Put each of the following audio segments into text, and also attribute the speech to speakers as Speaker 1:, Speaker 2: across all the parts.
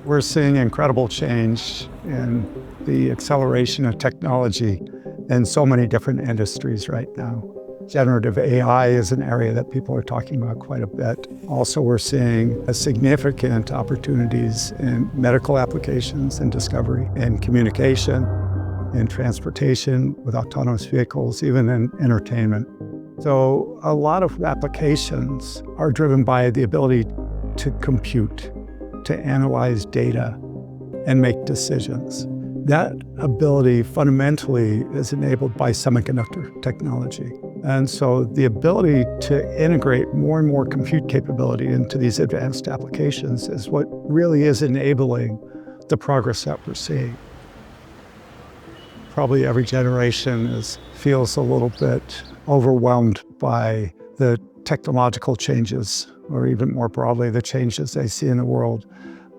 Speaker 1: We're seeing incredible change in the acceleration of technology in so many different industries right now. Generative AI is an area that people are talking about quite a bit. Also, we're seeing significant opportunities in medical applications and discovery, in communication, in transportation with autonomous vehicles, even in entertainment. So a lot of applications are driven by the ability to compute, to analyze data, and make decisions. That ability fundamentally is enabled by semiconductor technology. And so the ability to integrate more and more compute capability into these advanced applications is what really is enabling the progress that we're seeing. Probably every generation feels a little bit overwhelmed by the technological changes, or even more broadly, the changes they see in the world.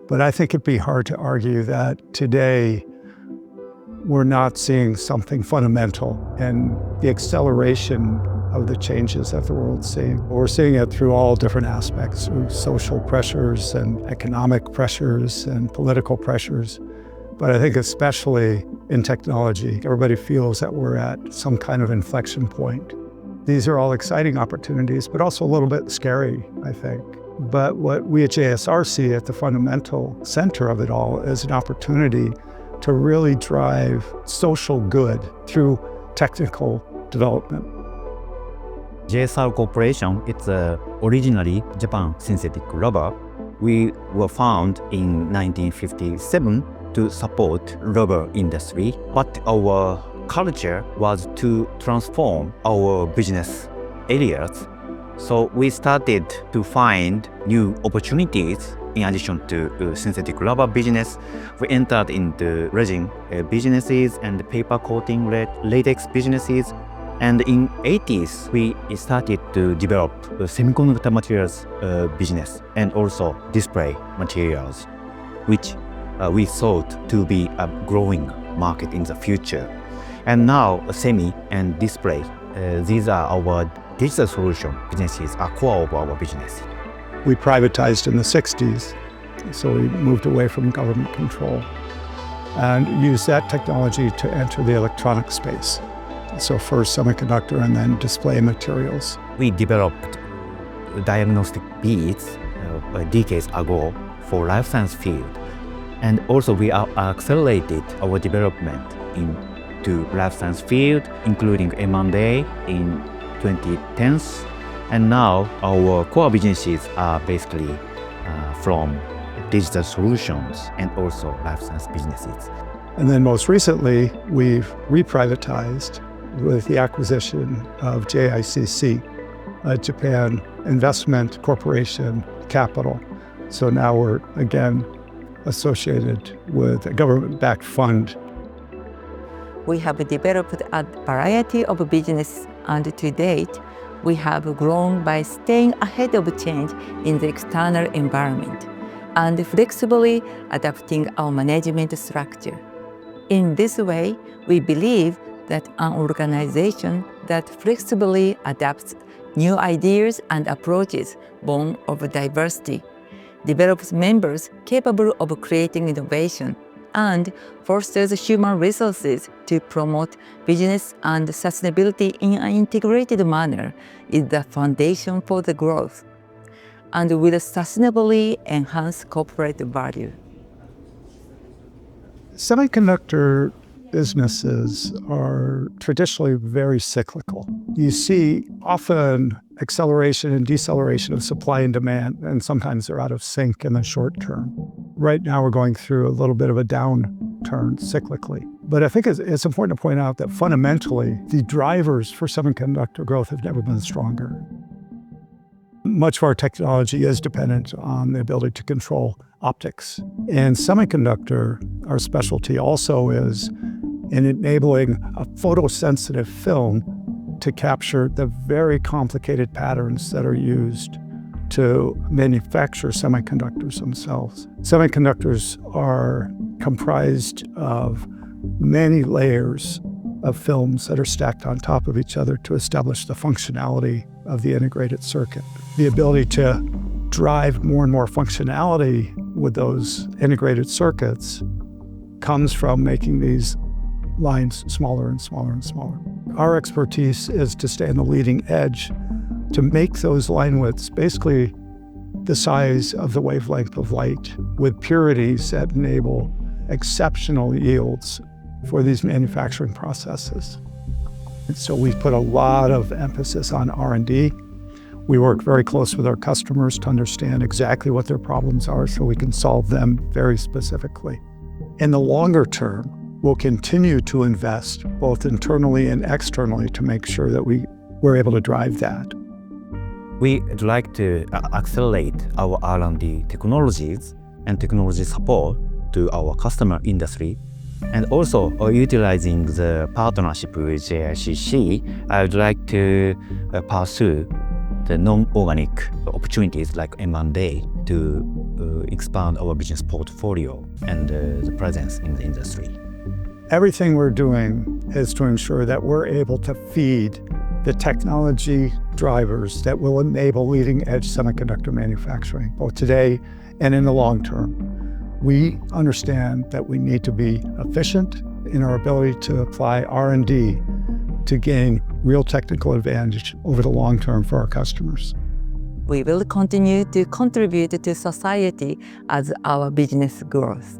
Speaker 1: But I think it'd be hard to argue that today we're not seeing something fundamental in the acceleration of the changes that the world's seeing. We're seeing it through all different aspects, through social pressures and economic pressures and political pressures. But I think especially in technology, everybody feels that we're at some kind of inflection point. These are all exciting opportunities, but also a little bit scary, I think. But what we at JSR see at the fundamental center of it all is an opportunity to really drive social good through technical development.
Speaker 2: JSR Corporation, it's originally Japan synthetic rubber. We were found in 1957 to support rubber industry, but our culture was to transform our business areas. So we started to find new opportunities. In addition to synthetic rubber business, we entered into resin businesses and paper coating latex businesses. And in 80s, we started to develop semiconductor materials business and also display materials, which we thought to be a growing market in the future. And now semi and display, these are our digital solution businesses, are core of our business.
Speaker 1: We privatized in the 60s, so we moved away from government control and used that technology to enter the electronic space. So first semiconductor and then display materials.
Speaker 2: We developed diagnostic beads decades ago for life science field. And also we accelerated our development into life science field, including M&A in 2010s. And now our core businesses are basically from digital solutions and also life science businesses.
Speaker 1: And then most recently, we've reprivatized with the acquisition of JICC, Japan Investment Corporation Capital. So now we're again associated with a government-backed fund.
Speaker 3: We have developed a variety of businesses, and to date, we have grown by staying ahead of change in the external environment and flexibly adapting our management structure. In this way, we believe that an organization that flexibly adapts new ideas and approaches born of diversity, develops members capable of creating innovation, and fosters human resources to promote business and sustainability in an integrated manner is the foundation for the growth and will sustainably enhance corporate value.
Speaker 1: Semiconductor businesses are traditionally very cyclical. You see often acceleration and deceleration of supply and demand, and sometimes they're out of sync in the short term. Right now we're going through a little bit of a downturn cyclically. But I think it's important to point out that fundamentally, the drivers for semiconductor growth have never been stronger. Much of our technology is dependent on the ability to control optics. And semiconductor, our specialty also is in enabling a photosensitive film to capture the very complicated patterns that are used to manufacture semiconductors themselves. Semiconductors are comprised of many layers of films that are stacked on top of each other to establish the functionality of the integrated circuit. The ability to drive more and more functionality with those integrated circuits comes from making these lines smaller and smaller and smaller. Our expertise is to stay on the leading edge to make those line widths basically the size of the wavelength of light with purities that enable exceptional yields for these manufacturing processes. And so we've put a lot of emphasis on R&D. We work very close with our customers to understand exactly what their problems are so we can solve them very specifically. In the longer term, we'll continue to invest both internally and externally to make sure that we're able to drive that.
Speaker 2: We'd like to accelerate our R&D technologies and technology support to our customer industry, and also utilizing the partnership with JICC, I would like to pursue the non-organic opportunities like M&A to expand our business portfolio and the presence in the industry.
Speaker 1: Everything we're doing is to ensure that we're able to feed the technology drivers that will enable leading-edge semiconductor manufacturing, both today and in the long term. We understand that we need to be efficient in our ability to apply R&D to gain real technical advantage over the long term for our customers.
Speaker 3: We will continue to contribute to society as our business grows.